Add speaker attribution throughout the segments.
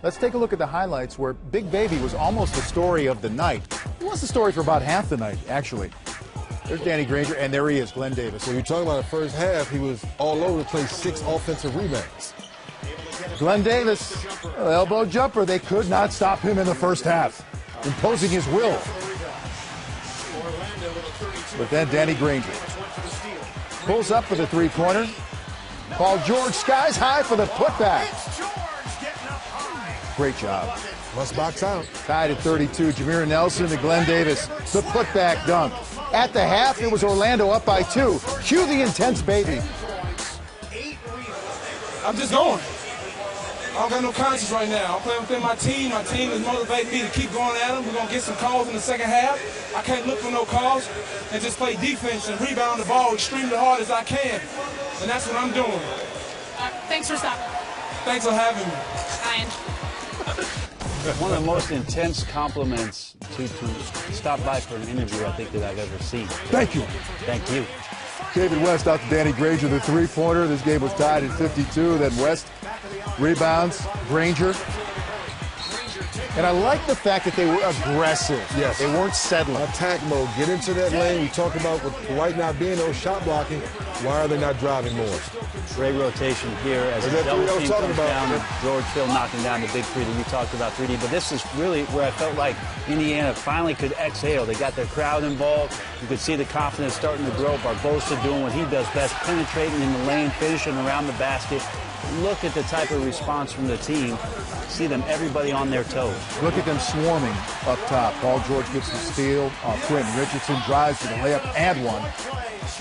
Speaker 1: Let's take a look at the highlights where Big Baby was almost the story of the night. He was the story for about half the night, actually. There's Danny Granger, and there he is, Glenn Davis.
Speaker 2: When you're talking about the first half, he was all over the place, 6 offensive rebounds.
Speaker 1: Glenn Davis, elbow jumper. They could not stop him in the first half, imposing his will. But then Danny Granger pulls up for the three-pointer. Paul George skies high for the putback. Great job.
Speaker 2: Must box out.
Speaker 1: Tied at 32. Jameer Nelson to Glenn Davis. The putback dunk. At the half, it was Orlando up by 2. Cue the intense baby.
Speaker 3: I'm just going. I don't got no conscience right now. I'm playing within my team. My team is motivating me to keep going at them. We're going to get some calls in the second half. I can't look for no calls and just play defense and rebound the ball extremely hard as I can. And that's what I'm doing.
Speaker 4: Thanks for stopping.
Speaker 3: Thanks for having me.
Speaker 4: Ryan.
Speaker 5: One of the most intense compliments to stop by for an interview I think that I've ever seen.
Speaker 1: Thank you.
Speaker 5: Thank you.
Speaker 1: David West out to Danny Granger, the three-pointer. This game was tied at 52. Then West rebounds, Granger. And I like the fact that they were aggressive.
Speaker 2: Yes.
Speaker 1: They weren't settling.
Speaker 2: Attack mode. Get into that lane. We talked about with White not being no shot blocking. Why are they not driving more?
Speaker 5: Great rotation here as the double team comes down. George Hill knocking down the big three that you talked about, 3D. But this is really where I felt like Indiana finally could exhale. They got their crowd involved. You could see the confidence starting to grow. Barbosa doing what he does best, penetrating in the lane, finishing around the basket. Look at the type of response from the team. See them, everybody on their toes.
Speaker 1: Look at them swarming up top. Paul George gets the steal. Quentin Richardson drives to the layup and one.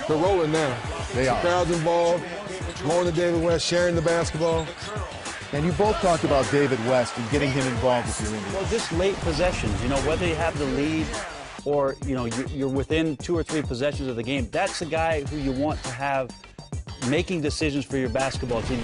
Speaker 2: They're rolling now.
Speaker 1: They are.
Speaker 2: The crowd's involved. Going to David West, sharing the basketball.
Speaker 1: And you both talked about David West and getting him involved with your Indians.
Speaker 5: Well, just late possessions, you know, whether you have the lead or, you know, you're within 2 or 3 possessions of the game, that's the guy who you want to have making decisions for your basketball team.